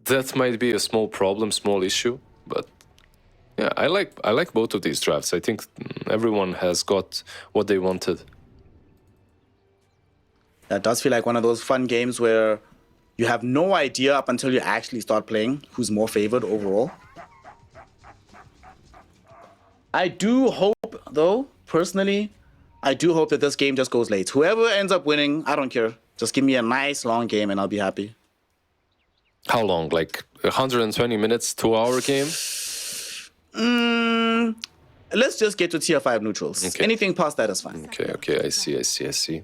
that might be a small problem, small issue, but yeah, I like both of these drafts. I think everyone has got what they wanted. That does feel like one of those fun games where you have no idea up until you actually start playing who's more favored overall. I do hope, though, personally, I do hope that this game just goes late. Whoever ends up winning, I don't care. Just give me a nice long game and I'll be happy. How long? Like 120 minutes, 2-hour game? Let's just get to tier 5 neutrals. Okay. Anything past that is fine. Okay, I see.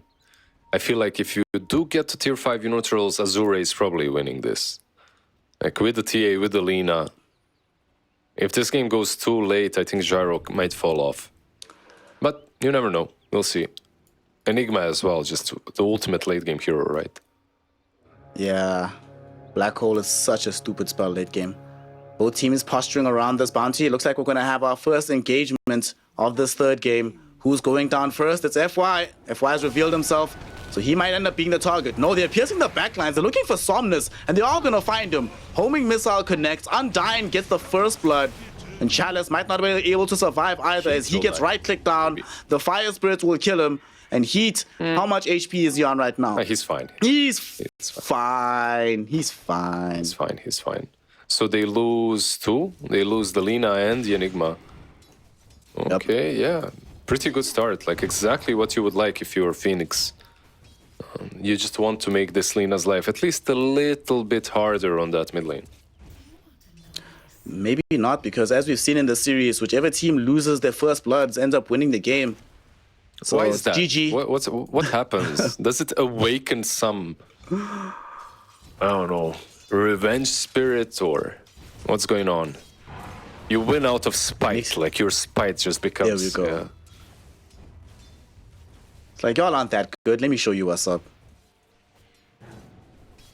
I feel like if you do get to tier 5 neutrals, Azure Ray is probably winning this. Like with the TA, with the Lina. If this game goes too late, I think Gyro might fall off. But you never know. We'll see. Enigma as well, just the ultimate late game hero, right? Yeah. Black Hole is such a stupid spell late game. Both teams posturing around this bounty. It looks like we're going to have our first engagement of this third game. Who's going down first? It's FY. FY has revealed himself, so he might end up being the target. No, they're piercing the backlines. They're looking for Somnus, and they're all going to find him. Homing Missile connects. Undying gets the first blood. And Chalice might not be able to survive either as he gets right-clicked down. The Fire Spirits will kill him. And Heat, how much HP is he on right now? He's fine. He's fine. He's fine. He's fine. So they lose 2. They lose the Lina and the Enigma. Okay, yeah. Pretty good start. Like exactly what you would like if you were Phoenix. You just want to make this Lina's life at least a little bit harder on that mid lane. Maybe not, because as we've seen in the series, whichever team loses their first bloods ends up winning the game. So why is that? GG. What happens? Does it awaken some, I don't know, revenge spirit or what's going on? You win out of spite, like your spite just becomes... There we go. Yeah. It's like, y'all aren't that good. Let me show you what's up.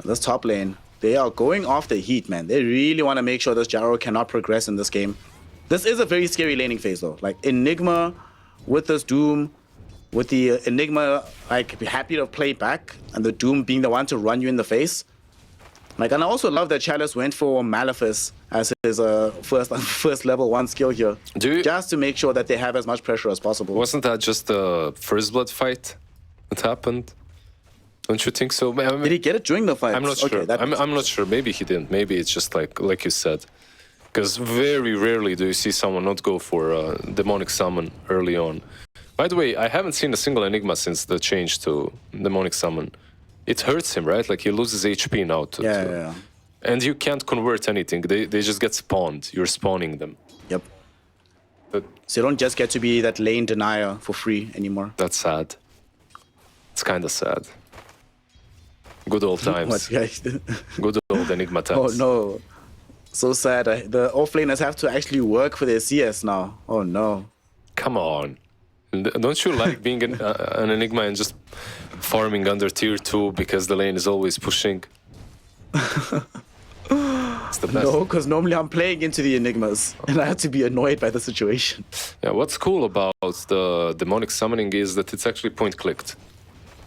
This top lane, they are going off the Heat, man. They really want to make sure this Gyro cannot progress in this game. This is a very scary laning phase, though. Like, Enigma with this Doom, with the Enigma, like, happy to play back, and the Doom being the one to run you in the face. Like, and I also love that Chalice went for Malefice as his first level 1 skill here. Just to make sure that they have as much pressure as possible. Wasn't that just the first blood fight that happened? Don't you think so? Did he get it during the fight? I'm not sure. Okay, I'm not sure. Maybe he didn't. Maybe it's just like you said. Because very rarely do you see someone not go for a demonic summon early on. By the way, I haven't seen a single Enigma since the change to demonic summon. It hurts him, right? Like he loses HP now. Yeah. And you can't convert anything. They just get spawned. You're spawning them. Yep. But so you don't just get to be that lane denier for free anymore. That's sad. It's kind of sad. Good old times. Good old Enigma times. Oh no. So sad. The offlaners have to actually work for their CS now. Oh no. Come on. Don't you like being an Enigma and just farming under tier 2 because the lane is always pushing? It's the best. No, because normally I'm playing into the Enigmas and I have to be annoyed by the situation. Yeah, what's cool about the demonic summoning is that it's actually point clicked.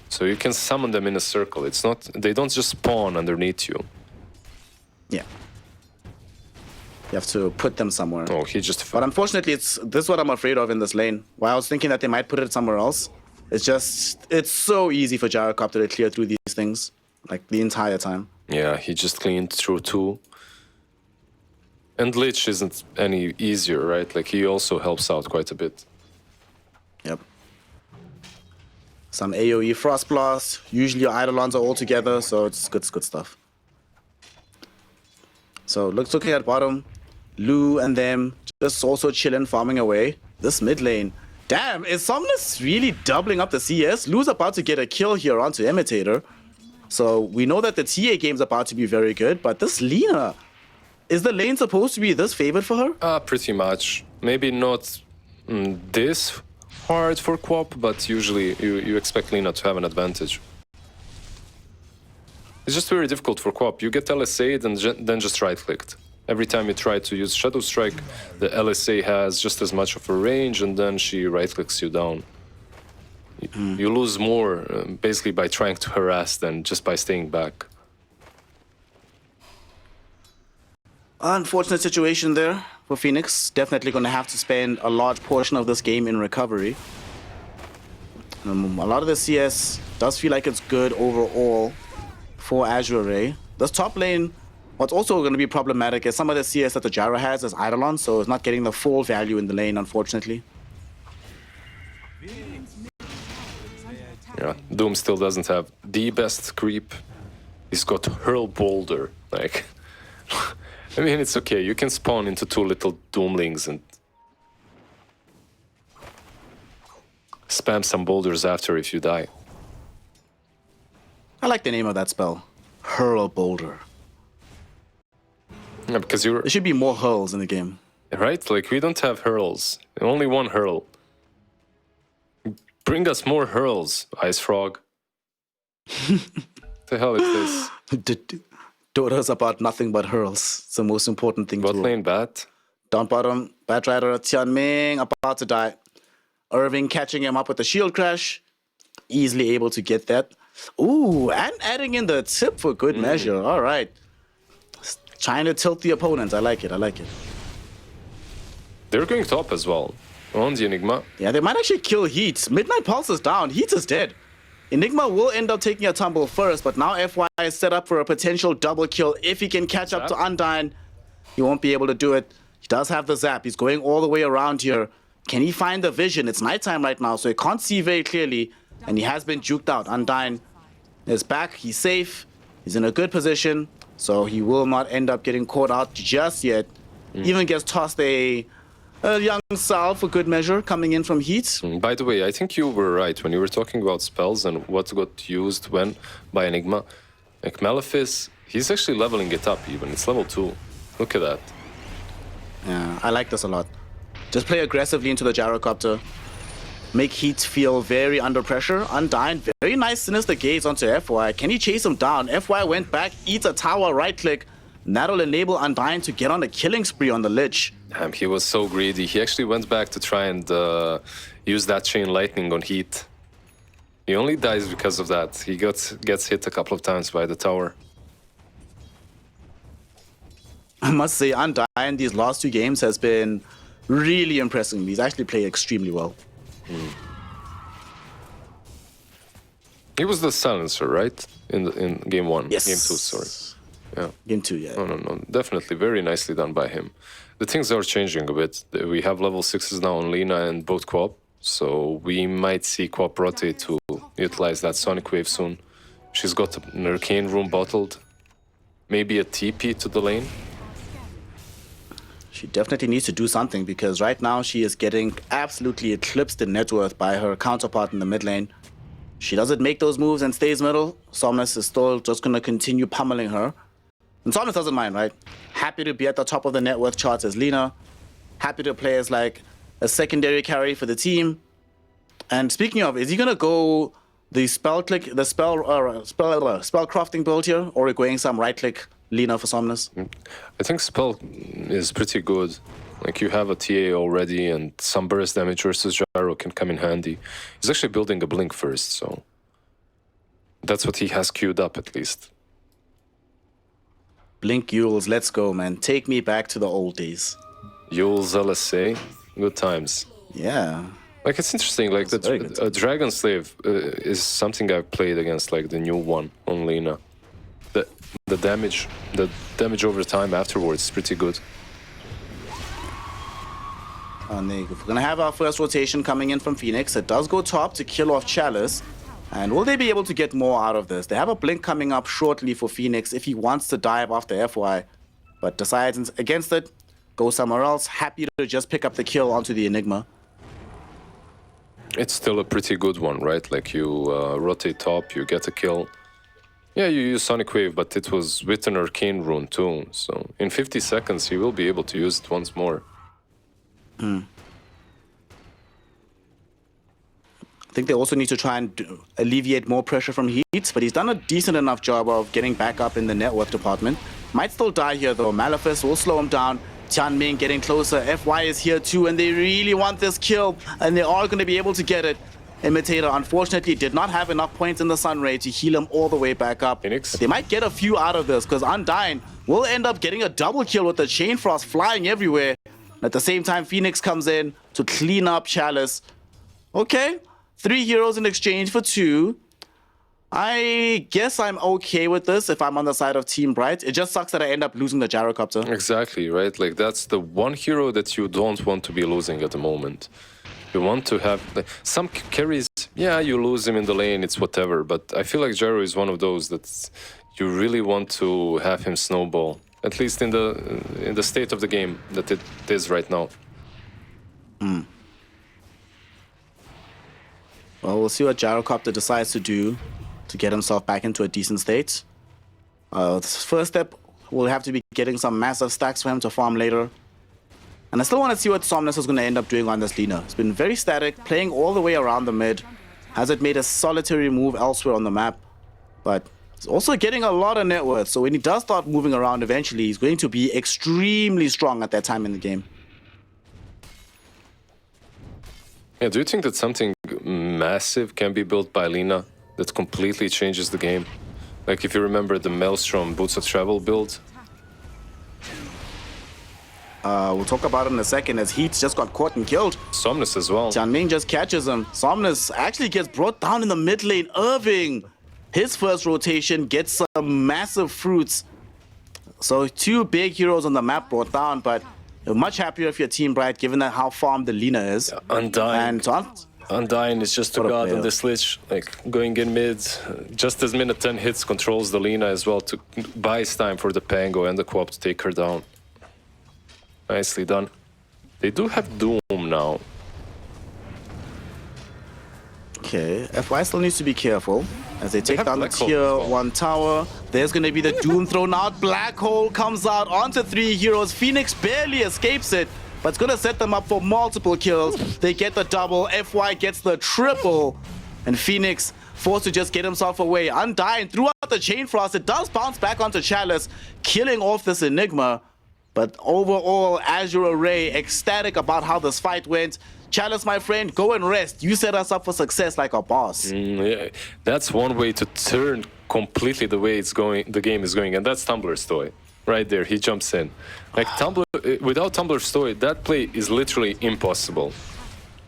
So you can summon them in a circle. It's not, they don't just spawn underneath you. Yeah. You have to put them somewhere. Oh, he just... But unfortunately, this is what I'm afraid of in this lane. While I was thinking that they might put it somewhere else, it's so easy for Gyrocopter to clear through these things, like the entire time. Yeah, he just cleaned through 2. And Lich isn't any easier, right? Like, he also helps out quite a bit. Yep. Some AoE Frost Blast. Usually your Eidolons are all together, so it's good stuff. So, looking at bottom, Lou and them just also chilling, farming away. This mid lane. Damn, is Somnus really doubling up the CS? Lou's about to get a kill here onto Imitator. So we know that the TA game's about to be very good, but this Lina, is the lane supposed to be this favored for her? Pretty much. Maybe not this hard for Quap, but usually you expect Lina to have an advantage. It's just very difficult for Quap. You get LSA'd and then just right-clicked. Every time you try to use Shadow Strike, the LSA has just as much of a range, and then she right-clicks you down. You lose more basically by trying to harass than just by staying back. Unfortunate situation there for Phoenix. Definitely going to have to spend a large portion of this game in recovery. A lot of the CS does feel like it's good overall for Azure Ray. This top lane, what's also going to be problematic is some of the CS that the Gyro has is Eidolon, so it's not getting the full value in the lane, unfortunately. Yeah, Doom still doesn't have the best creep. He's got Hurl Boulder. Like, I mean, it's okay. You can spawn into 2 little Doomlings and spam some boulders after if you die. I like the name of that spell. Hurl Boulder. Yeah, because you're... There should be more hurls in the game. Right? Like, we don't have hurls. Only one hurl. Bring us more hurls, Ice Frog. The hell is this? Dota's about nothing but hurls. It's the most important thing Bot to lane bat. Down bottom, Batrider, Tianming about to die. Irving catching him up with the shield crash. Easily able to get that. Ooh, and adding in the tip for good measure. All right. Trying to tilt the opponents. I like it. I like it. They're going top as well. On the Enigma. Yeah, they might actually kill Heat. Midnight Pulse is down. Heat is dead. Enigma will end up taking a tumble first, but now FY is set up for a potential double kill. If he can catch up to Undyne, he won't be able to do it. He does have the zap. He's going all the way around here. Can he find the vision? It's nighttime right now, so he can't see very clearly, and he has been juked out. Undyne is back. He's safe. He's in a good position, so he will not end up getting caught out just yet. Even gets tossed a young Sal for good measure coming in from Heat. By the way, I think you were right when you were talking about spells and what got used when by Enigma. Like Malefice, he's actually leveling it up even. It's level 2. Look at that. Yeah, I like this a lot. Just play aggressively into the Gyrocopter. Make Heat feel very under pressure. Undyne, very nice sinister gaze onto FY. Can he chase him down? FY went back, eats a tower, right click. That'll enable Undyne to get on a killing spree on the Lich. Damn, he was so greedy. He actually went back to try and use that chain lightning on Heat. He only dies because of that. He gets hit a couple of times by the tower. I must say, Undyne these last 2 games has been really impressing me. He's actually played extremely well. He was the silencer, right? In game 1. Yes. Game 2, sorry. Yeah. Game 2, yeah. No. Definitely very nicely done by him. The things are changing a bit. We have level 6s now on Lina and both Co-op, so we might see Co-op rotate to utilize that Sonic Wave soon. She's got an Arcane Room bottled. Maybe a TP to the lane. She definitely needs to do something because right now she is getting absolutely eclipsed in net worth by her counterpart in the mid lane. She doesn't make those moves and stays middle. Somnus is still just going to continue pummeling her. And Somnus doesn't mind, right? Happy to be at the top of the net worth charts as Lina. Happy to play as like a secondary carry for the team. And speaking of, is he going to go the spell crafting build here, or are we going some right click Lina for Somnus? I think spell is pretty good. Like, you have a TA already, and some burst damage versus Gyro can come in handy. He's actually building a blink first, so that's what he has queued up at least. Blink Yules, let's go, man. Take me back to the old days. Yules LSA, good times. Yeah. Like, it's interesting, like, Dragon Slave is something I've played against, like, the new one on Lina. The damage over time afterwards is pretty good. We're gonna have our first rotation coming in from Phoenix. It does go top to kill off Chalice. And will they be able to get more out of this? They have a blink coming up shortly for Phoenix if he wants to dive after FY, but decides against it, go somewhere else. Happy to just pick up the kill onto the Enigma. It's still a pretty good one, right? Like, you rotate top, you get a kill. Yeah, you use Sonic Wave, but it was with an Arcane Rune too. So in 50 seconds, you will be able to use it once more. I think they also need to try and alleviate more pressure from Heat, but he's done a decent enough job of getting back up in the network department. Might still die here though. Malefice will slow him down. Tianming getting closer. FY is here too, and they really want this kill, and they are going to be able to get it. Imitator, unfortunately, did not have enough points in the Sun Ray to heal him all the way back up. Phoenix? But they might get a few out of this, because Undyne will end up getting a double kill with the Chain Frost flying everywhere. At the same time, Phoenix comes in to clean up Chalice. Okay, 3 heroes in exchange for 2. I guess I'm okay with this if I'm on the side of Team Bright. It just sucks that I end up losing the gyrocopter. Exactly, right? Like, that's the one hero that you don't want to be losing at the moment. You want to have... Like, some carries, yeah, you lose him in the lane, it's whatever. But I feel like Gyro is one of those that you really want to have him snowball. At least in the state of the game that it is right now. Well, we'll see what Gyrocopter decides to do to get himself back into a decent state. First step, we'll have to be getting some massive stacks for him to farm later. And I still want to see what Somnus is going to end up doing on this Lina. It's been very static, playing all the way around the mid. Hasn't made a solitary move elsewhere on the map. But he's also getting a lot of net worth. So when he does start moving around eventually, he's going to be extremely strong at that time in the game. Yeah, do you think that something massive can be built by Lina that completely changes the game? Like, if you remember the Maelstrom Boots of Travel build? We'll talk about it in a second as Heats just got caught and killed. Somnus as well. Tianming just catches him. Somnus actually gets brought down in the mid lane. Irving, his first rotation, gets some massive fruits. So 2 big heroes on the map brought down, but you're much happier if you're Team Bright, given that how farmed the Lina is. Undyne. And Undyne is just a god on this lich, like going in mid. Just as minute 10 hits, controls the Lina as well to buys time for the Pango and the Co-op to take her down. Nicely done. They do have Doom now. Okay, FY still needs to be careful as they take have down the Black Hole tier as well. 1 tower. There's going to be the Doom thrown out. Black Hole comes out onto 3 heroes. Phoenix barely escapes it, but it's going to set them up for multiple kills. They get the double. FY gets the triple. And Phoenix forced to just get himself away. Undyne threw out the Chain Frost. It does bounce back onto Chalice, killing off this Enigma. But overall, Azure Ray ecstatic about how this fight went. Chalice, my friend, go and rest. You set us up for success like a boss. Yeah, that's one way to turn completely the way it's going. The game is going, and that's Tumblr's toy, right there. He jumps in, like Tumblr. Without Tumblr's toy, that play is literally impossible.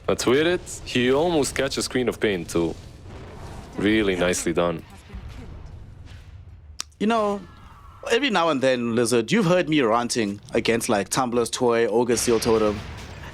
But with it, he almost catches Queen of Pain too. Really nicely done. You know, every now and then, Lizard, you've heard me ranting against like Tumblr's toy, Ogre Seal Totem.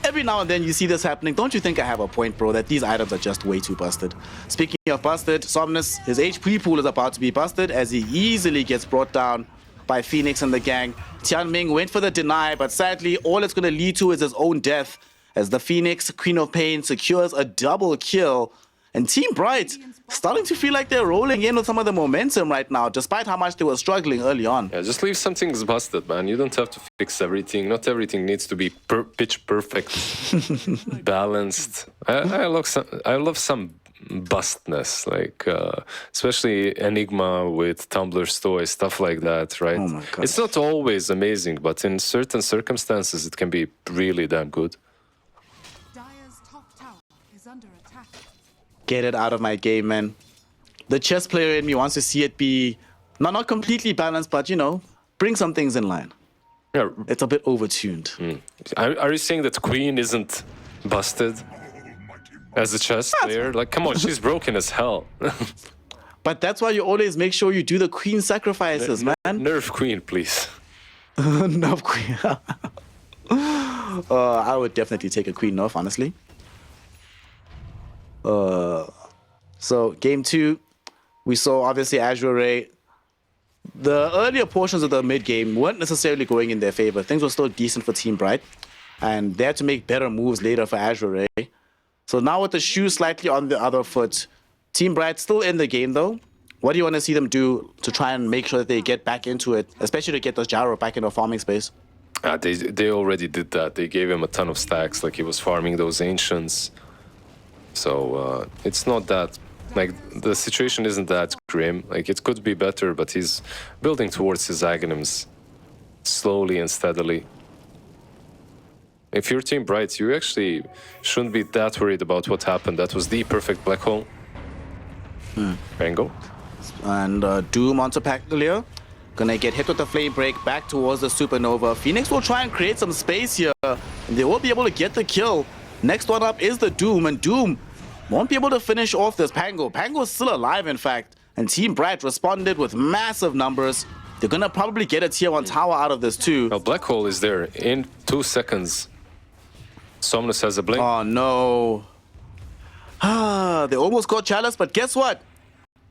Every now and then you see this happening. Don't you think I have a point, bro, that these items are just way too busted? Speaking of busted, Somnus, his HP pool is about to be busted as he easily gets brought down by Phoenix and the gang. Tianming went for the deny, but sadly, all it's going to lead to is his own death as the Phoenix, Queen of Pain, secures a double kill. And Team Bright starting to feel like they're rolling in with some of the momentum right now, despite how much they were struggling early on. Yeah, just leave some things busted, man. You don't have to fix everything. Not everything needs to be pitch perfect, balanced. I love some bustness, like especially Enigma with Tumblr's toy, stuff like that, right? Oh my God. It's not always amazing, but in certain circumstances, it can be really damn good. Dire's top tower is under attack. Get it out of my game, man. The chess player in me wants to see it be not completely balanced, but, you know, bring some things in line. Yeah. It's a bit overtuned. Are you saying that Queen isn't busted as a chess player? Like, come on, she's broken as hell. But that's why you always make sure you do the queen sacrifices, man. Nerf Queen, please. Nerf queen. I would definitely take a queen nerf, honestly. So game 2, we saw obviously Azure Ray. The earlier portions of the mid game weren't necessarily going in their favor. Things were still decent for Team Bright, and they had to make better moves later for Azure Ray. So now with the shoe slightly on the other foot, Team Bright still in the game though. What do you want to see them do to try and make sure that they get back into it, especially to get those Gyro back into farming space? They already did that. They gave him a ton of stacks, like he was farming those ancients. So it's not that, like, the situation isn't that grim. Like, it could be better, but he's building towards his Aghanims slowly and steadily. If you're Team Bright, you actually shouldn't be that worried about what happened. That was the perfect black hole. Pango. And Doom onto Pactolier. Gonna get hit with the Flame Break back towards the Supernova. Phoenix will try and create some space here, and they will be able to get the kill. Next one up is the Doom, and Doom won't be able to finish off this Pango. Pango is still alive, in fact, and Team Bright responded with massive numbers. They're gonna probably get a tier 1 tower out of this too. Now, Black Hole is there in 2 seconds. Somnus has a blink. Oh no. They almost got Chalice, but guess what?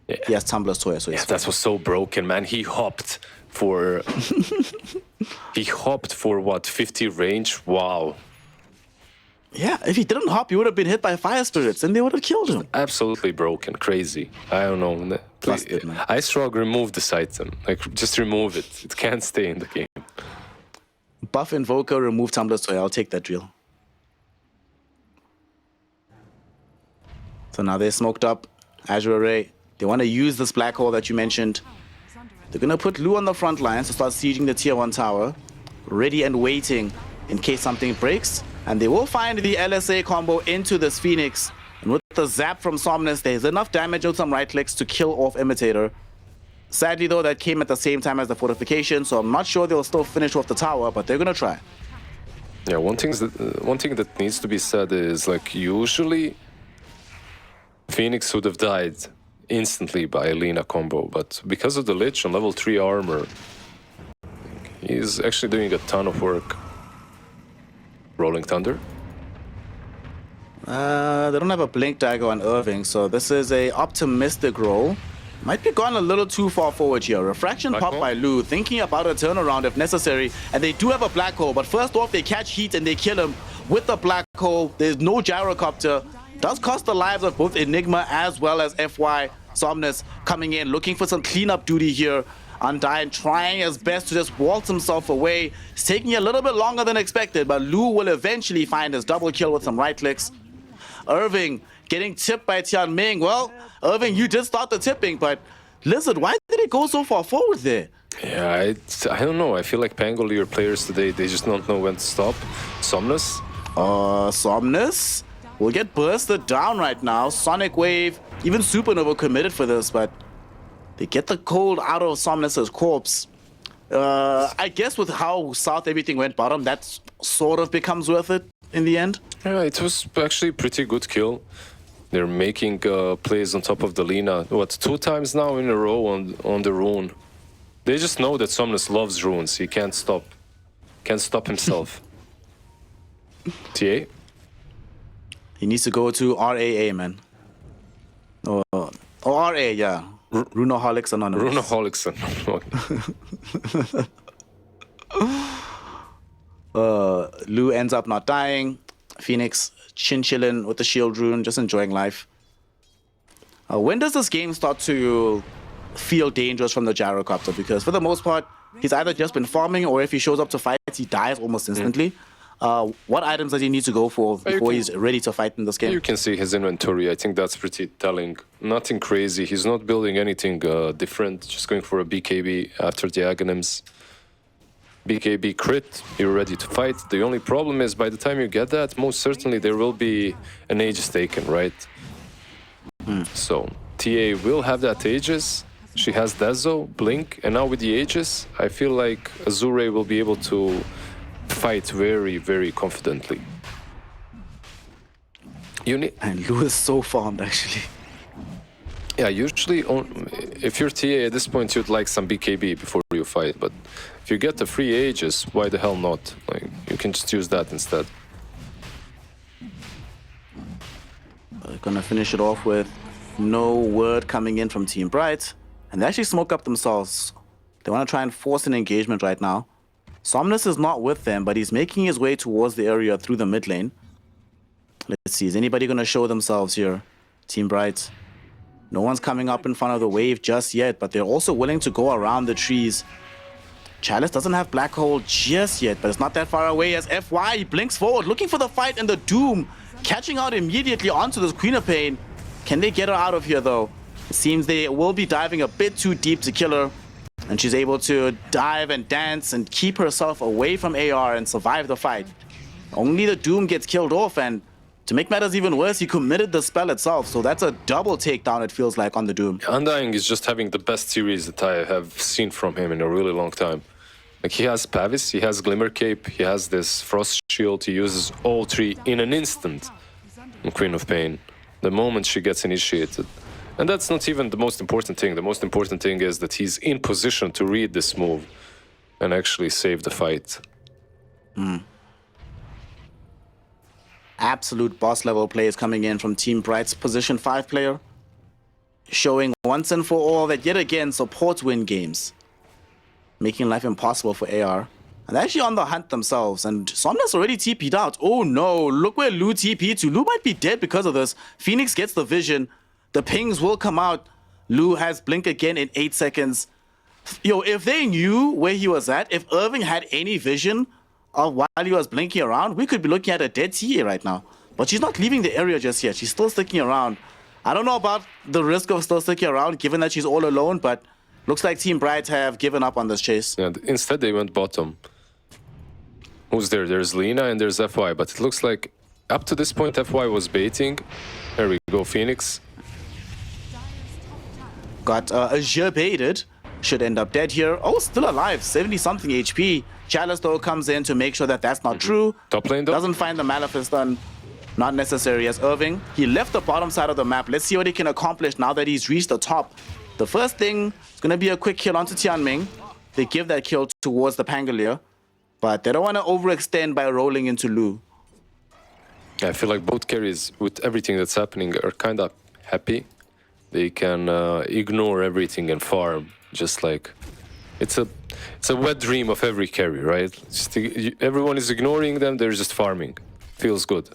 Yeah. He has Tumbler's Toy, so he's That was so broken, man. He hopped for... he hopped for, what, 50 range? Wow. yeah, if he didn't hop, he would have been hit by Fire Spirits, and they would have killed him. Absolutely broken. Crazy. I don't know. Please, Busted, man. Ice Rock, remove this item. Like, just remove it. It can't stay in the game. Buff Invoker, remove Tumbler's Toy. I'll take that drill. So now they're smoked up. Azure Ray. They want to use this black hole that you mentioned. They're going to put Lu on the front lines to start sieging the tier 1 tower. Ready and waiting in case something breaks. And they will find the LSA combo into this Phoenix. And with the zap from Somnus, there's enough damage with some right clicks to kill off Imitator. Sadly, though, that came at the same time as the fortification, so I'm not sure they'll still finish off the tower, but they're going to try. Yeah, one thing that needs to be said is, like, usually Phoenix would have died instantly by Lina combo, but because of the Lich on level 3 armor, he's actually doing a ton of work. Rolling Thunder. They don't have a Blink Dagger on Irving, so this is a optimistic roll. Might be gone a little too far forward here. Refraction Black pop hole? by Lu, thinking about a turnaround if necessary, and they do have a black hole, but first off they catch heat and they kill him with the black hole. There's no gyrocopter. Does cost the lives of both Enigma as well as FY. Somnus coming in, looking for some cleanup duty here. Undyne trying his best to just waltz himself away. It's taking a little bit longer than expected, but Lu will eventually find his double kill with some right clicks. Irving getting tipped by Tian Ming. Well, Irving, you did start the tipping, but Lizard, why did it go so far forward there? Yeah, I don't know. I feel like Pangolier players today, they just don't know when to stop. Somnus? Somnus will get bursted down right now. Sonic Wave, even Supernova committed for this, but they get the cold out of Somnus's corpse. I guess with how south everything went bottom, that sort of becomes worth it in the end. Yeah, it was actually a pretty good kill. They're making plays on top of the Lina. What, 2 times now in a row on the rune. They just know that Somnus loves runes. He can't stop. Can't stop himself. TA? He needs to go to RAA, man. Oh, RA, yeah. Runoholics Anonymous. Runoholics. Lu ends up not dying. Phoenix chillin' with the shield rune, just enjoying life. When does this game start to feel dangerous from the gyrocopter? Because for the most part, he's either just been farming, or if he shows up to fight, he dies almost instantly. What items does he need to go for before he's ready to fight in this game? You can see his inventory. I think that's pretty telling. Nothing crazy. He's not building anything different. Just going for a BKB after the Aghanims. BKB crit, you're ready to fight. The only problem is by the time you get that, most certainly there will be an Aegis taken, right? So TA will have that Aegis. She has Dezo, Blink, and now with the Aegis, I feel like Azure Ray will be able to fight very, very confidently. And Lu is so farmed, actually. Yeah, usually if you're TA at this point, you'd like some BKB before you fight, but if you get the free Aegis, why the hell not? Like, you can just use that instead. They're gonna finish it off with no word coming in from Team Bright, and they actually smoke up themselves. They want to try and force an engagement right now. Somnus is not with them, but he's making his way towards the area through the mid lane. Let's see, is anybody gonna show themselves here? Team Bright. No one's coming up in front of the wave just yet, but they're also willing to go around the trees. Chalice doesn't have Black Hole just yet, but it's not that far away as FY blinks forward, looking for the fight, and the Doom catching out immediately onto this Queen of Pain. Can they get her out of here, though? It seems they will be diving a bit too deep to kill her, and she's able to dive and dance and keep herself away from AR and survive the fight. Only the Doom gets killed off, and to make matters even worse, he committed the spell itself. So that's a double takedown, it feels like, on the Doom. Undying is just having the best series that I have seen from him in a really long time. Like, he has Pavis, he has Glimmer Cape, he has this Frost Shield, he uses all three in an instant on Queen of Pain, the moment she gets initiated. And that's not even the most important thing. The most important thing is that he's in position to read this move and actually save the fight. Absolute boss level players coming in from Team Bright's position 5 player, showing once and for all that yet again supports win games, making life impossible for AR. And they're actually on the hunt themselves, and Somnus already TP'd out. Oh no, look where Lu TP'd to. Lu might be dead because of this. Phoenix gets the vision. The pings will come out. Lu has blink again in 8 seconds. Yo, if they knew where he was at, if Irving had any vision of while he was blinking around, we could be looking at a dead TA right now. But she's not leaving the area just yet. She's still sticking around. I don't know about the risk of still sticking around, given that she's all alone, but looks like Team Bright have given up on this chase. Yeah, instead they went bottom. Who's there? There's Lina and there's FY, but it looks like up to this point FY was baiting. There we go, Phoenix. Got Azure baited. Should end up dead here. Oh, still alive. 70-something HP. Chalice, though, comes in to make sure that that's not true. Top lane, though. Doesn't find the Malefice done. Not necessary as Irving. He left the bottom side of the map. Let's see what he can accomplish now that he's reached the top. The first thing is going to be a quick kill onto Tianming. They give that kill towards the Pangolier, but they don't want to overextend by rolling into Lu. I feel like both carries, with everything that's happening, are kind of happy. They can ignore everything and farm. Just like it's a wet dream of every carry, right? Just, everyone is ignoring them. They're just farming. Feels good.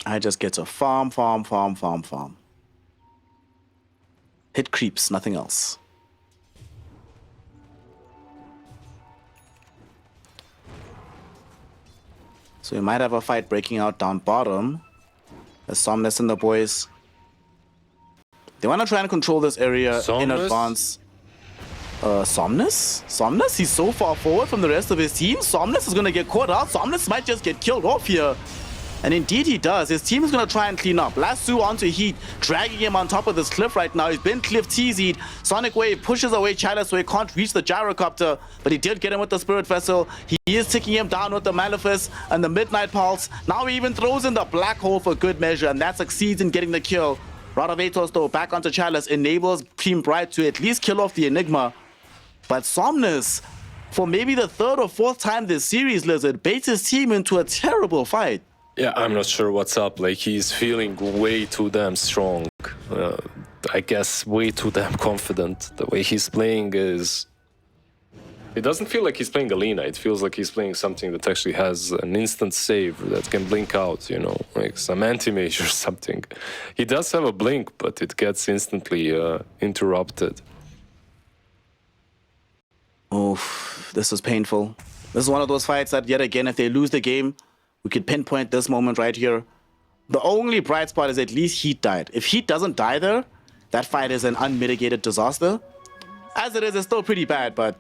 I just get to farm. Hit creeps, nothing else. So we might have a fight breaking out down bottom. As Somnus and the boys, they want to try and control this area in advance. Somnus? Somnus? He's so far forward from the rest of his team. Somnus is going to get caught out. Somnus might just get killed off here. And indeed he does. His team is going to try and clean up. Lasso onto Heat, dragging him on top of this cliff right now. He's been cliff TZ'd. Sonic Wave pushes away Chalice so he can't reach the gyrocopter, but he did get him with the Spirit Vessel. He is ticking him down with the Malefice and the Midnight Pulse. Now he even throws in the Black Hole for good measure, and that succeeds in getting the kill. Rod of Atos, though, back onto Chalice, enables Team Bright to at least kill off the Enigma. But Somnus, for maybe the 3rd or 4th time this series, Lizard, baits his team into a terrible fight. Yeah, I'm not sure what's up. Like, he's feeling way too damn strong. I guess way too damn confident. The way he's playing is... It doesn't feel like he's playing Alina. It feels like he's playing something that actually has an instant save that can blink out, you know, like some anti-mage or something. He does have a blink, but it gets instantly interrupted. Oof, this is painful. This is one of those fights that, yet again, if they lose the game, we could pinpoint this moment right here. The only bright spot is at least Heat died. If Heat doesn't die there, that fight is an unmitigated disaster. As it is, it's still pretty bad, but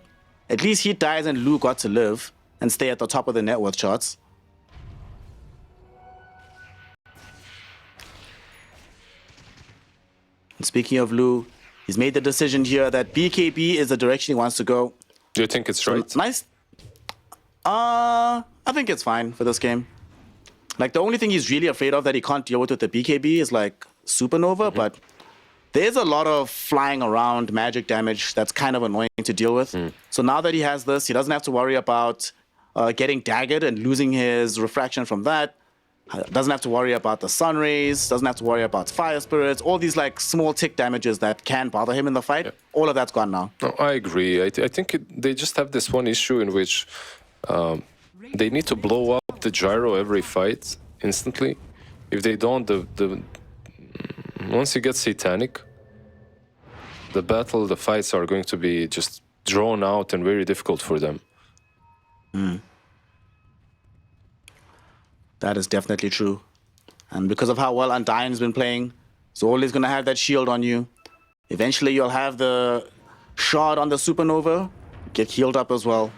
at least Heat dies and Lu got to live and stay at the top of the net worth charts. And speaking of Lu, he's made the decision here that BKB is the direction he wants to go. Do you think it's right? Nice. I think it's fine for this game. Like, the only thing he's really afraid of that he can't deal with the BKB is like Supernova, but there's a lot of flying around magic damage that's kind of annoying to deal with. So now that he has this, he doesn't have to worry about getting daggered and losing his refraction from that. Doesn't have to worry about the sun rays, doesn't have to worry about fire spirits, all these like small tick damages that can bother him in the fight. All of that's gone now. No, I agree. I think they just have this one issue in which they need to blow up the gyro every fight instantly. If they don't, once he gets satanic, the fights are going to be just drawn out and very difficult for them. That is definitely true. And because of how well Undying's been playing, he's always going to have that shield on you. Eventually you'll have the shard on the Supernova, get healed up as well.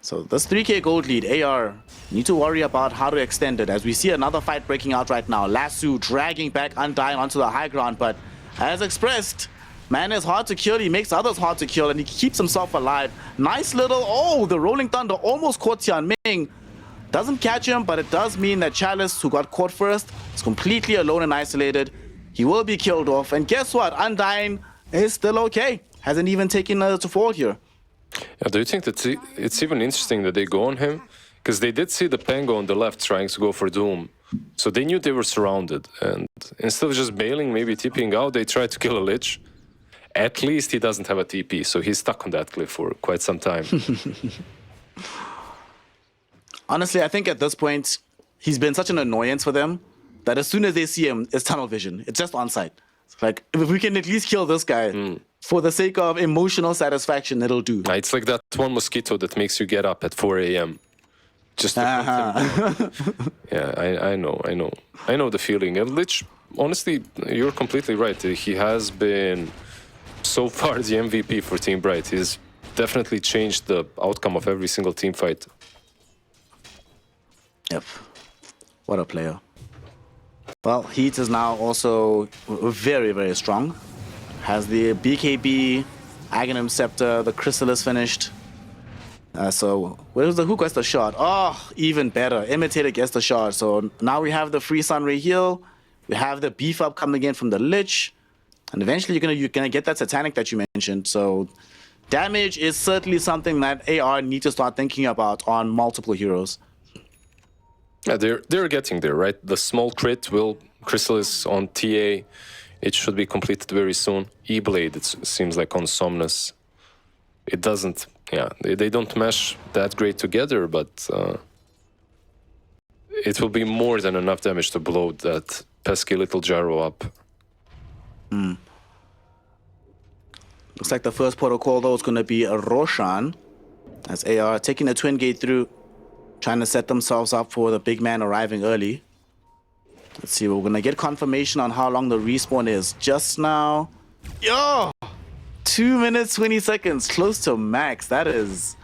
So this 3k gold lead, AR need to worry about how to extend it, as we see another fight breaking out right now. Lasso dragging back Undyne onto the high ground, but as expressed, man is hard to kill, he makes others hard to kill, and he keeps himself alive. Nice little, oh, the Rolling Thunder almost caught Tian Ming. Doesn't catch him, but it does mean that Chalice, who got caught first, is completely alone and isolated. He will be killed off, and guess what? Undyne is still okay. Hasn't even taken to fall here. Yeah, do you think that it's even interesting that they go on him? Because they did see the Pango on the left trying to go for Doom. So they knew they were surrounded. And instead of just bailing, maybe TPing out, they tried to kill a Lich. At least he doesn't have a TP, so he's stuck on that cliff for quite some time. Honestly, I think at this point, he's been such an annoyance for them that as soon as they see him, it's tunnel vision. It's just on sight. Like, if we can at least kill this guy, for the sake of emotional satisfaction, it'll do. It's like that one mosquito that makes you get up at 4 a.m. Just to Yeah, I know the feeling. And Lich, honestly, you're completely right. He has been so far the MVP for Team Bright. He's definitely changed the outcome of every single team fight. Yep. What a player. Well, Heat is now also very, very strong. Has the BKB, Aghanim Scepter, the Chrysalis finished. So, where's the, who gets the shot? Oh, even better. Imitator gets the shot. So now we have the free Sunray heal. We have the beef up coming in from the Lich. And eventually you're gonna get that Satanic that you mentioned. So damage is certainly something that AR need to start thinking about on multiple heroes. Yeah, they're getting there, right? The small crit will Chrysalis on TA. It should be completed very soon. E-Blade, it seems like on Somnus. It doesn't, yeah, they don't mesh that great together, but it will be more than enough damage to blow that pesky little gyro up. Looks like the first protocol, though, is going to be a Roshan, as AR taking the twin gate through, trying to set themselves up for the big man arriving early. Let's see, we're going to get confirmation on how long the respawn is. Just now, yo, 2 minutes, 20 seconds, close to max. That is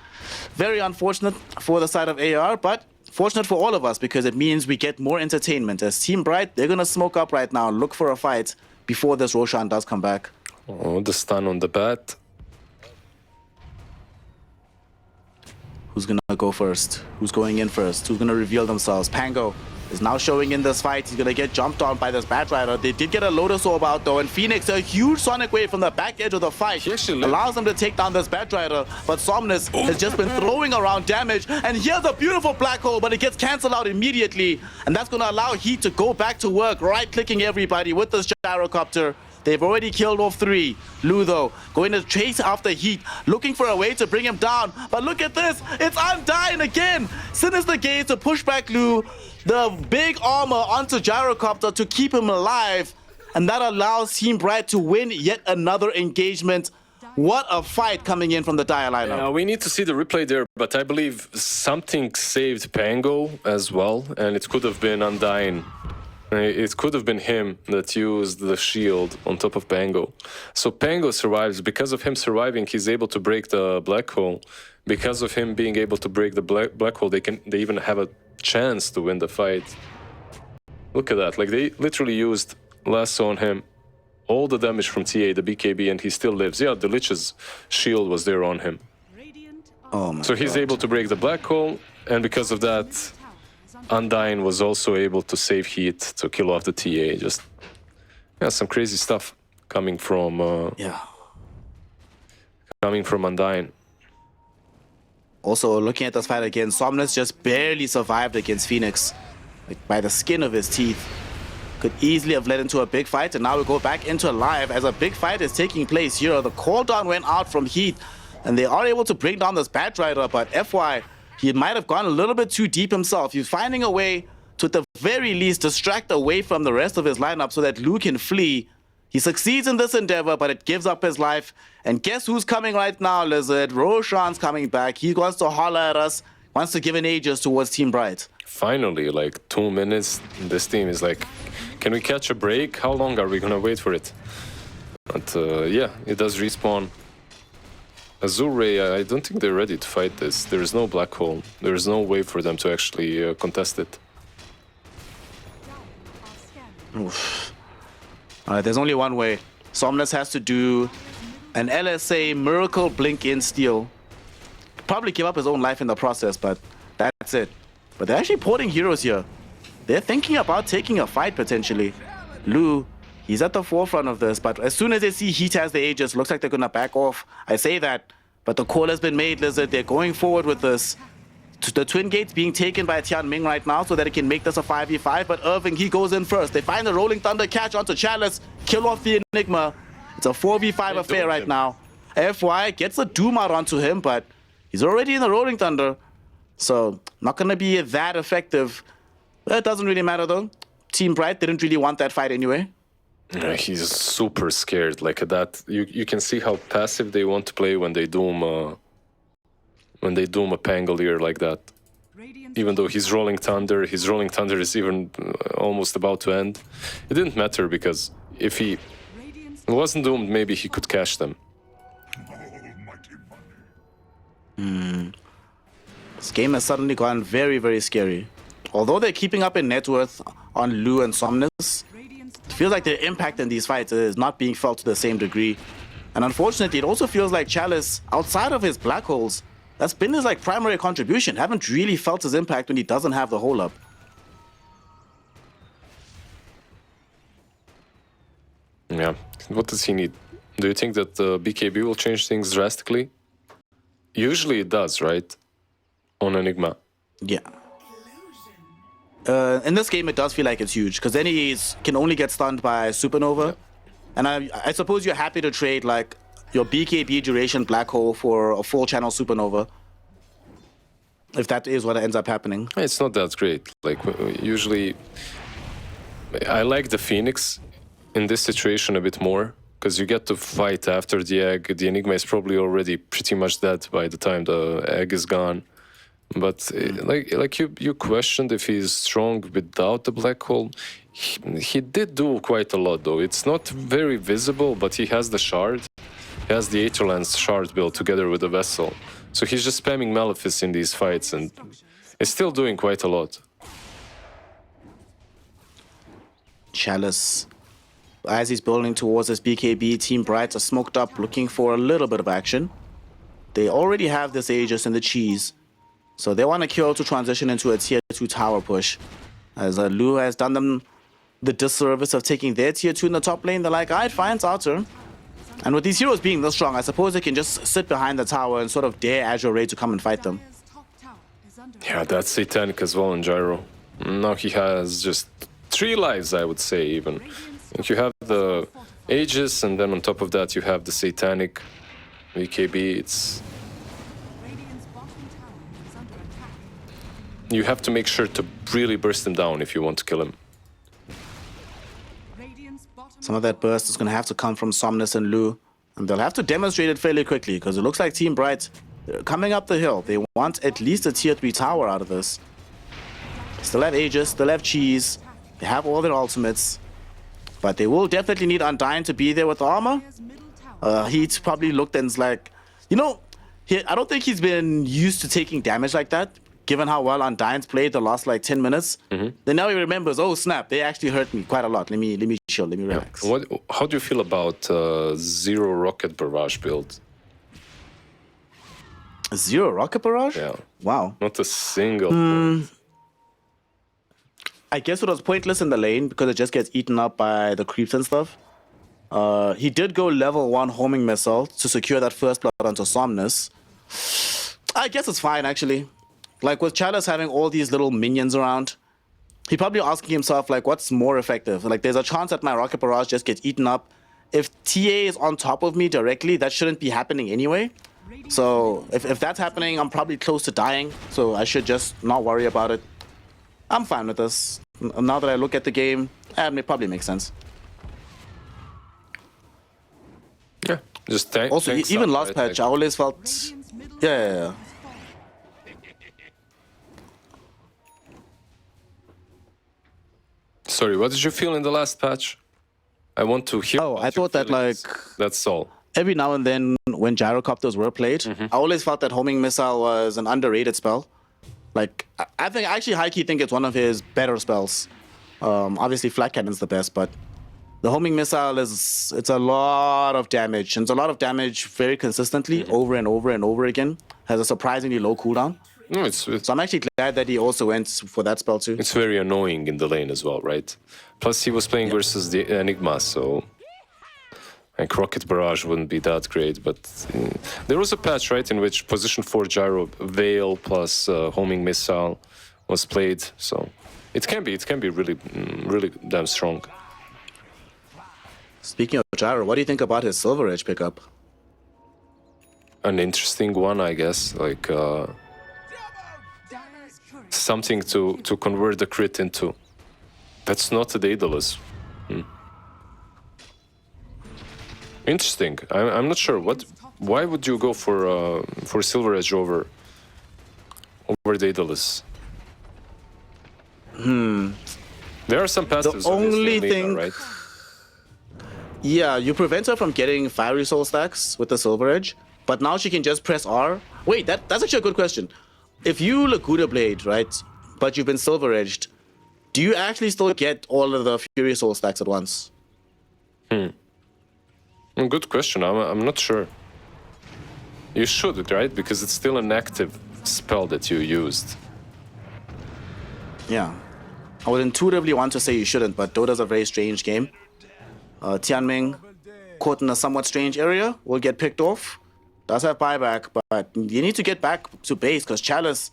very unfortunate for the side of AR, but fortunate for all of us because it means we get more entertainment. As Team Bright, they're going to smoke up right now, look for a fight before this Roshan does come back. Oh, the stun on the bat. Who's going to go first? Who's going in first? Who's going to reveal themselves? Pango is now showing in this fight. He's going to get jumped on by this Bat Rider. They did get a Lotus Orb out though, and Phoenix, a huge Sonic Wave from the back edge of the fight, allows them to take down this Bat Rider, but Somnus has just been throwing around damage, and here's a beautiful black hole, but it gets cancelled out immediately, and that's going to allow Heat to go back to work, right-clicking everybody with this gyrocopter. They've already killed off 3. Lu, though, going to chase after Heat, looking for a way to bring him down. But look at this. It's Undyne again. Sinister Gaze to push back Lu. The big armor onto Gyrocopter to keep him alive. And that allows Team Bright to win yet another engagement. What a fight coming in from the Dire lineup. We need to see the replay there, but I believe something saved Pango as well. And it could have been Undyne. It could have been him that used the shield on top of Pango. So Pango survives. Because of him surviving, he's able to break the black hole. Because of him being able to break the black hole, they even have a chance to win the fight. Look at that. Like, they literally used lasso on him. All the damage from TA, the BKB, and he still lives. Yeah, the Lich's shield was there on him. Oh my so he's God. able to break the black hole, and because of that, Undyne was also able to save Heat to kill off the TA. Just, yeah, some crazy stuff coming from Undyne. Also, looking at this fight again, Somnus just barely survived against Phoenix, like by the skin of his teeth. Could easily have led into a big fight, and now we go back into live as a big fight is taking place here. The call down went out from Heat, and they are able to bring down this Bat Rider, but FY, he might have gone a little bit too deep himself. He's finding a way to, at the very least, distract away from the rest of his lineup so that Lu can flee. He succeeds in this endeavor, but it gives up his life. And guess who's coming right now, Lizard? Roshan's coming back. He wants to holler at us, wants to give an aegis towards Team Bright. Finally, like 2 minutes, this team is like, can we catch a break? How long are we gonna wait for it? But yeah, it does respawn. Azure Ray, I don't think they're ready to fight this. There is no black hole. There is no way for them to actually contest it. Oof. Alright, there's only one way. Somnus has to do an LSA miracle blink in steal. Probably give up his own life in the process, but that's it. But they're actually porting heroes here. They're thinking about taking a fight potentially. Lu, he's at the forefront of this, but as soon as they see Heat has the Aegis, looks like they're gonna back off. I say that, but the call has been made, Lizard. They're going forward with this. The Twin Gates being taken by Tian Ming right now so that it can make this a 5v5, but Irving, he goes in first. They find the Rolling Thunder catch onto Chalice, kill off the Enigma. It's a 4v5 affair right now. FY gets a Doom out onto him, but he's already in the Rolling Thunder. So, not gonna be that effective. It doesn't really matter though. Team Bright didn't really want that fight anyway. Yeah, he's super scared. Like that, you can see how passive they want to play when they doom a Pangolier like that. Even though he's rolling Thunder, his rolling Thunder is even almost about to end. It didn't matter because if he wasn't doomed, maybe he could catch them. This game has suddenly gone very, very scary. Although they're keeping up in net worth on Lu and Somnus, it feels like their impact in these fights is not being felt to the same degree. And unfortunately, it also feels like Chalice, outside of his black holes, that's been his like primary contribution. Haven't really felt his impact when he doesn't have the hole up. Yeah, what does he need? Do you think that BKB will change things drastically? Usually it does, right? On Enigma. Yeah. In this game, it does feel like it's huge because then he can only get stunned by Supernova. Yeah. And I suppose you're happy to trade like your BKB duration black hole for a full channel Supernova. If that is what ends up happening. It's not that great. Like usually, I like the Phoenix in this situation a bit more because you get to fight after the egg. The Enigma is probably already pretty much dead by the time the egg is gone. But like you questioned if he's strong without the black hole. He did do quite a lot though. It's not very visible, but he has the shard. He has the Aetherlands shard built together with the vessel. So he's just spamming Malefice in these fights and is still doing quite a lot. Chalice, as he's building towards his BKB, Team Brights are smoked up looking for a little bit of action. They already have this Aegis and the cheese. So they want to kill to transition into a tier 2 tower push. As Lu has done them the disservice of taking their tier 2 in the top lane, they're like, alright, fine, it's our turn. And with these heroes being this strong, I suppose they can just sit behind the tower and sort of dare Azure Ray to come and fight them. Yeah, that's Satanic as well in Gyro. Now he has just 3 lives, I would say, even. And you have the Aegis, and then on top of that you have the Satanic VKB. It's... You have to make sure to really burst him down if you want to kill him. Some of that burst is going to have to come from Somnus and Lu. And they'll have to demonstrate it fairly quickly because it looks like Team Bright, they're coming up the hill. They want at least a tier 3 tower out of this. Still have Aegis, still have Cheese. They have all their ultimates. But they will definitely need Undyne to be there with the armor. He's probably looked and is like, you know, I don't think he's been used to taking damage like that. Given how well Undyne's played the last like 10 minutes, then now he remembers, oh snap, they actually hurt me quite a lot. Let me chill, let me relax. Yeah. How do you feel about Zero Rocket Barrage build? Zero Rocket Barrage? Yeah. Wow. Not a single point. I guess it was pointless in the lane because it just gets eaten up by the creeps and stuff. He did go level 1 homing missile to secure that first blood onto Somnus. I guess it's fine actually. Like with Chalice having all these little minions around, he probably asking himself like, what's more effective? Like there's a chance that my Rocket Barrage just gets eaten up. If TA is on top of me directly, that shouldn't be happening anyway. So if that's happening, I'm probably close to dying. So I should just not worry about it. I'm fine with this. Now that I look at the game, it probably makes sense. Yeah, just tank. Also, even last patch, I always felt, yeah. Sorry, what did you feel in the last patch? I want to hear. Oh, I thought that like that's all. every now and then when gyrocopters were played, I always felt that homing missile was an underrated spell. Like, I think, I actually high-key think it's one of his better spells. Obviously, flat cannon's the best, but the homing missile it's a lot of damage. And it's a lot of damage very consistently over and over and over again. Has a surprisingly low cooldown. No, So I'm actually glad that he also went for that spell too. it's very annoying in the lane as well, right? Plus, he was playing versus the Enigma, so like Rocket Barrage wouldn't be that great. But there was a patch, right, in which position 4 gyro Veil plus homing missile was played. So it can be really damn strong. Speaking of gyro, what do you think about his Silver Edge pickup? An interesting one, I guess. Like Dire's turret something to convert the crit into. That's not a Daedalus. Interesting. I'm not sure. Why would you go for Silver Edge over Daedalus? There are some passives. The of this only Lina, thing- right? Yeah, you prevent her from getting Fiery Soul stacks with the Silver Edge, but now she can just press R. Wait, that's actually a good question. If you Laguda Blade, right, but you've been Silver Edged, do you actually still get all of the Fury Soul stacks at once? Good question. I'm not sure. You should, right? Because it's still an active spell that you used. Yeah. I would intuitively want to say you shouldn't, but Dota's a very strange game. Tianming, caught in a somewhat strange area, will get picked off. Does have buyback, but you need to get back to base because Chalice,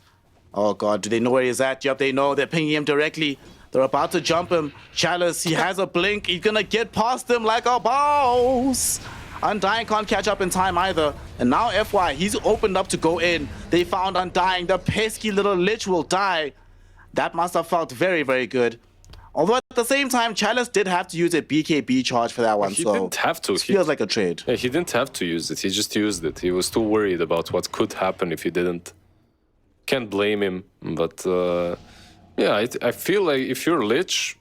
oh god, do they know where he's at? Yep, they know. They're pinging him directly. They're about to jump him. Chalice, he has a blink. He's gonna get past him like a boss. Undying can't catch up in time either. And now FY, he's opened up to go in. They found Undying. The pesky little lich will die. That must have felt very, very good. Although at the same time, Chalice did have to use a BKB charge for that one. He so didn't have to. It feels like a trade. Yeah, he didn't have to use it. He just used it. He was too worried about what could happen if he didn't. Can't blame him. But yeah, I feel like if you're Lich,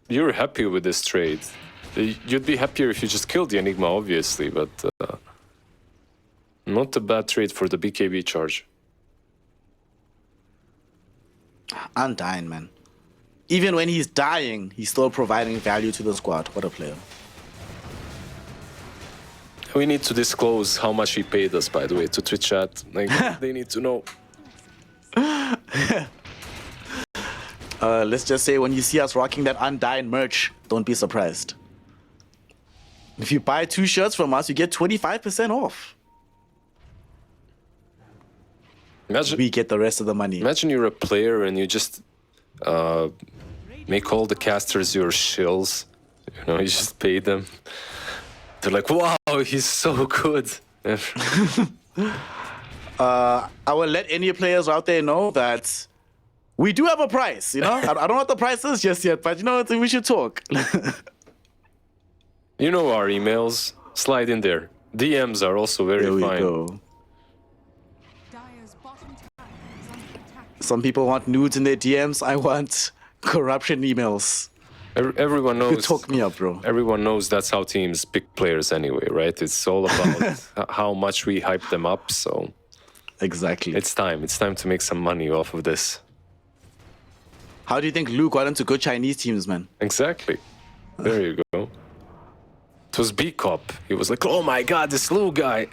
you're happy with this trade. You'd be happier if you just killed the Enigma, obviously, but not a bad trade for the BKB charge. Undying, man. Even when he's dying, he's still providing value to the squad. What a player. We need to disclose how much he paid us, by the way, to Twitch chat. Like, they need to know. Let's just say when you see us rocking that Undying merch, don't be surprised. If you buy 2 shirts from us, you get 25% off. Imagine, We get the rest of the money. imagine you're a player and you just make all the casters your shills. You know, you just pay them. They're like, wow, he's so good. I will let any players out there know that we do have a price, you know? I don't know what the price is just yet, but you know what? We should talk. You know our emails. Slide in there. DMs are also very There we fine. go. Dire's bottom tower is under attack. Some people want nudes in their DMs. I want corruption emails. Everyone You knows. talk me up, bro. Everyone knows that's how teams pick players anyway, right? It's all about how much we hype them up. So Exactly. it's time. It's time to make some money off of this. How do you think Luke got into good Chinese teams, man? Exactly. There you go. It was B-Cop. He was like, oh my god, this Lou guy.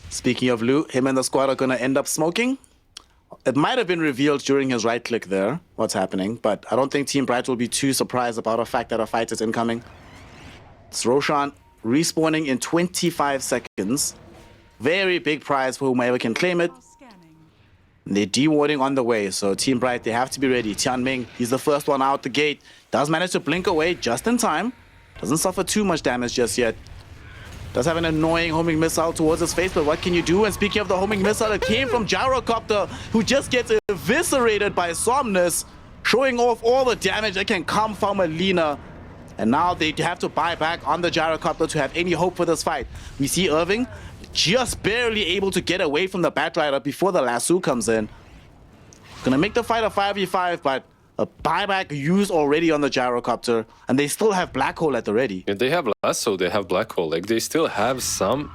Speaking of Lu, him and the squad are gonna end up smoking. It might have been revealed during his right click there, what's happening, but I don't think Team Bright will be too surprised about the fact that a fight is incoming. It's Roshan respawning in 25 seconds. Very big prize for whomever can claim it. Scanning. They're dewarding on the way, so Team Bright, they have to be ready. Tianming, he's the first one out the gate. Does manage to blink away just in time. Doesn't suffer too much damage just yet. Does have an annoying homing missile towards his face, but what can you do? And speaking of the homing missile, it came from Gyrocopter, who just gets eviscerated by Somnus, showing off all the damage that can come from Alina. And now they have to buy back on the Gyrocopter to have any hope for this fight. We see Irving just barely able to get away from the Batrider before the lasso comes in. Gonna make the fight a 5v5, but A buyback used already on the gyrocopter, and they still have black hole at the ready. Yeah, they have lasso, they have black hole. Like, they still have some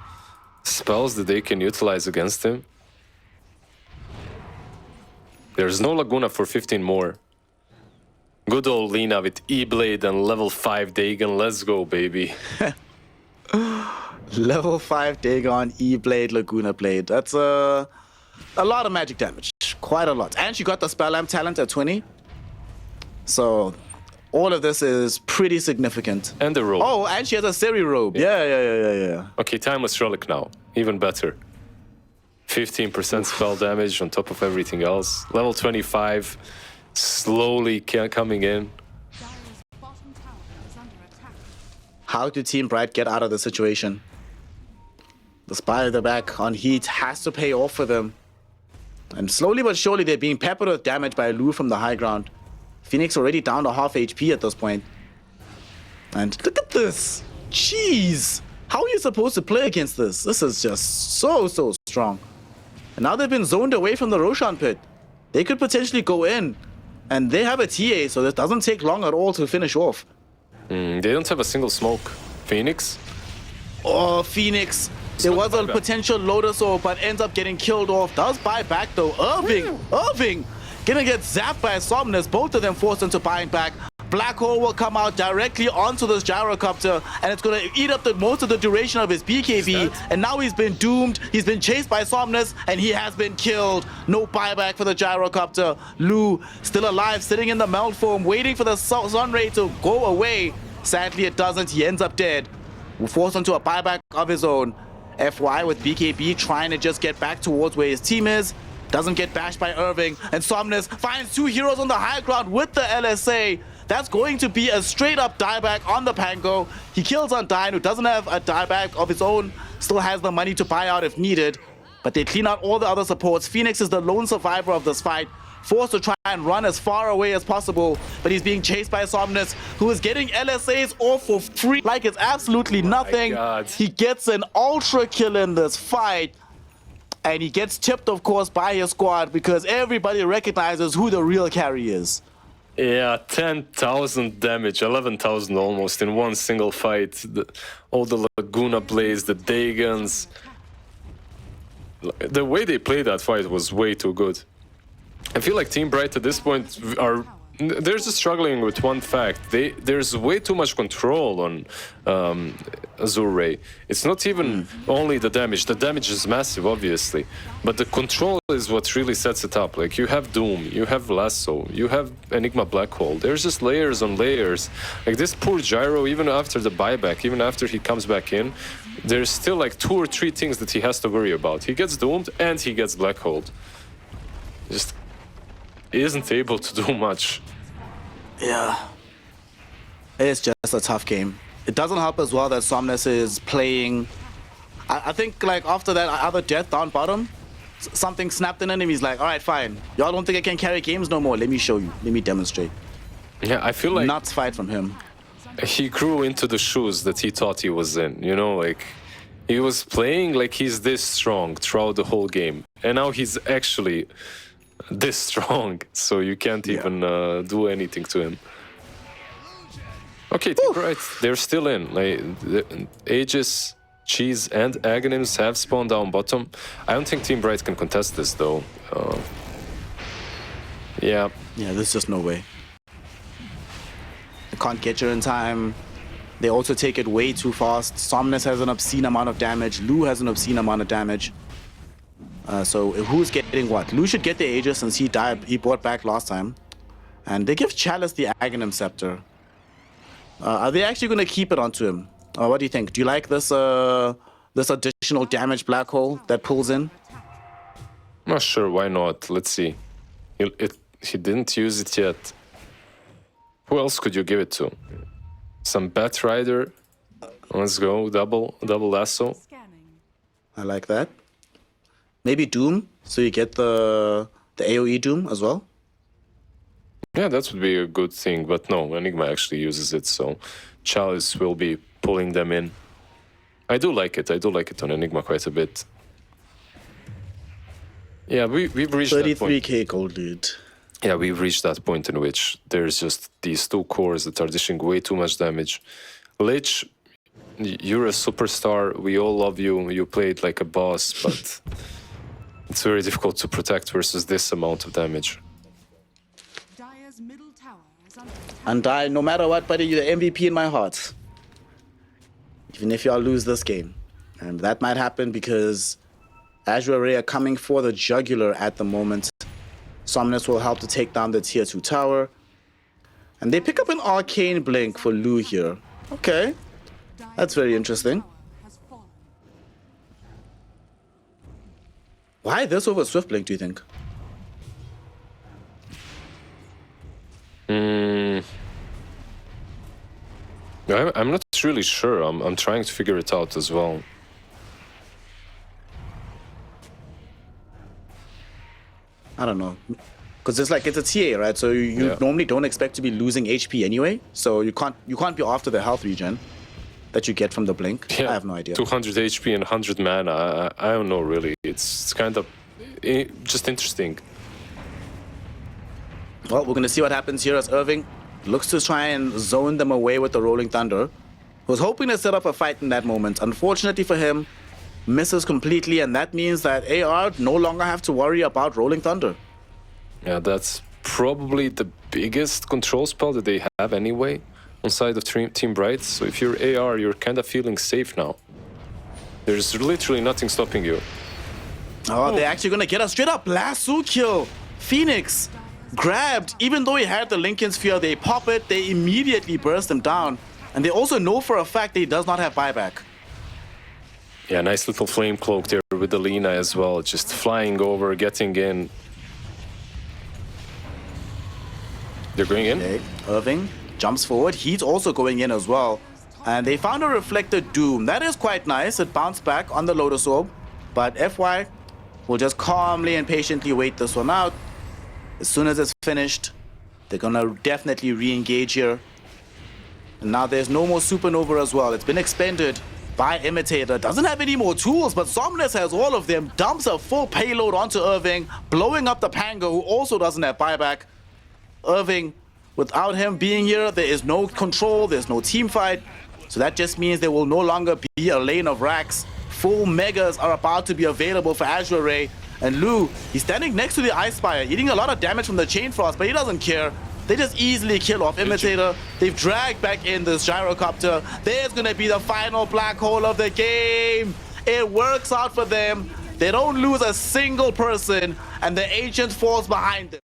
spells that they can utilize against him. There's no Laguna for 15 more. Good old Lina with E-Blade and level 5 Dagon. Let's go, baby. Level 5 Dagon, E-Blade, Laguna Blade. That's a lot of magic damage. Quite a lot. And she got the Spell Lamp talent at 20. So all of this is pretty significant. And the robe. Oh, and she has a Seri robe. Yeah. Okay, Timeless Relic now. Even better. 15% spell damage on top of everything else. Level 25, slowly coming in. Dire's bottom tower is under attack. How do Team Bright get out of the situation? The Spy at the back on Heat has to pay off for them. And slowly but surely they're being peppered with damage by Lu from the high ground. Phoenix already down to half HP at this point. And look at this. Jeez. How are you supposed to play against this? This is just so strong. And now they've been zoned away from the Roshan pit. They could potentially go in. And they have a TA, so this doesn't take long at all to finish off. They don't have a single smoke. Phoenix? Oh, Phoenix. There was a potential Lotus Orb, but ends up getting killed off. Does buy back though. Irving gonna get zapped by Somnus. Both of them forced into buying back. Black Hole will come out directly onto this gyrocopter, and it's gonna eat up most of the duration of his BKB. And now he's been doomed. He's been chased by Somnus, and he has been killed. No buyback for the gyrocopter. Lu still alive, sitting in the melt form, waiting for the sun ray to go away. Sadly, it doesn't. He ends up dead. Forced onto a buyback of his own. FY with BKB trying to just get back towards where his team is. Doesn't get bashed by Irving. And Somnus finds two heroes on the high ground with the LSA. That's going to be a straight up dieback on the Pango. He kills Undyne, who doesn't have a dieback of his own. Still has the money to buy out if needed. But they clean out all the other supports. Phoenix is the lone survivor of this fight. Forced to try and run as far away as possible, but he's being chased by Somnus, who is getting LSAs off for free like it's absolutely nothing. He gets an ultra kill in this fight, and he gets tipped, of course, by his squad because everybody recognizes who the real carry is. Yeah, 10,000 damage, 11,000 almost in one single fight. All the Laguna Blaze, the Dagons. The way they played that fight was way too good. I feel like Team Bright at this point they're just struggling with one fact. There's way too much control on Azure Ray. It's not even only the damage. The damage is massive, obviously, but the control is what really sets it up. Like, you have Doom, you have Lasso, you have Enigma Black Hole. There's just layers on layers. Like, this poor Gyro, even after the buyback, even after he comes back in, there's still like 2 or 3 things that he has to worry about. He gets doomed and he gets Black Holed. Just isn't able to do much. Yeah. It's just a tough game. It doesn't help as well that Somnus is playing. I think, like, after that other death down bottom, something snapped in him. He's like, all right, fine. Y'all don't think I can carry games no more. Let me show you. Let me demonstrate. Yeah, I feel like nuts fight from him. He grew into the shoes that he thought he was in. You know, like, he was playing like he's this strong throughout the whole game. And now he's actually this strong, so you can't even do anything to him. Okay, Team Bright, they're still in. Like, Aegis, Cheese, and Aghanims have spawned down bottom. I don't think Team Bright can contest this, though. Yeah, there's just no way. They can't get you in time. They also take it way too fast. Somnus has an obscene amount of damage. Lu has an obscene amount of damage. So who's getting what? Lu should get the Aegis since he died. He bought back last time. And they give Chalice the Aghanim Scepter. Are they actually going to keep it onto him? What do you think? Do you like this this additional damage black hole that pulls in? Not sure, why not? Let's see. He didn't use it yet. Who else could you give it to? Some Bat Rider. Let's go, double lasso. I like that. Maybe Doom, so you get the AoE Doom as well. Yeah, that would be a good thing, but no, Enigma actually uses it, so Chalice will be pulling them in. I do like it on Enigma quite a bit. Yeah, we've reached that point. 33k gold lead. Yeah, we've reached that point in which there's just these two cores that are dishing way too much damage. Lich, you're a superstar. We all love you. You played like a boss, but it's very difficult to protect versus this amount of damage. Dire's middle tower is under attack. And I, no matter what, buddy, you're the MVP in my heart. Even if y'all lose this game. And that might happen because Azure Ray are coming for the jugular at the moment. Somnus will help to take down the tier 2 tower. And they pick up an arcane blink for Lu here. Okay, that's very interesting. Has fallen. Why this over Swift Blink, do you think? I'm not really sure. I'm trying to figure it out as well. I don't know. Because it's like, it's a TA, right? So you Yeah. normally don't expect to be losing HP anyway. So you can't be after the health regen that you get from the blink. Yeah, I have no idea. 200 HP and 100 mana. I don't know really. It's kind of just interesting. Well, we're going to see what happens here as Irving looks to try and zone them away with the Rolling Thunder. Was hoping to set up a fight in that moment. Unfortunately for him, misses completely, and that means that AR no longer have to worry about Rolling Thunder. Yeah, that's probably the biggest control spell that they have anyway on side of Team Bright. So if you're AR, you're kind of feeling safe now. There's literally nothing stopping you. Oh, they're actually going to get a straight up lasso kill. Phoenix grabbed, even though he had the Lincoln Sphere, they pop it, they immediately burst him down. And they also know for a fact that he does not have buyback. Yeah, nice little flame cloak there with the Lina as well. Just flying over, getting in. They're going in? Okay, Irving jumps forward. He's also going in as well. And they found a Reflected Doom. That is quite nice. It bounced back on the Lotus Orb. But FY will just calmly and patiently wait this one out. As soon as it's finished, they're gonna definitely re-engage here. And now there's no more Supernova as well. It's been expended by Imitator. Doesn't have any more tools, but Somnus has all of them. Dumps a full payload onto Irving, blowing up the Panga, who also doesn't have buyback. Irving, without him being here, there is no control, there's no team fight. So that just means there will no longer be a lane of racks. Full megas are about to be available for Azure Ray. And Lu, he's standing next to the Ice Spire, eating a lot of damage from the Chain Frost, but he doesn't care. They just easily kill off Imitator. They've dragged back in this Gyrocopter. There's gonna be the final black hole of the game. It works out for them. They don't lose a single person, and the Ancient falls behind them.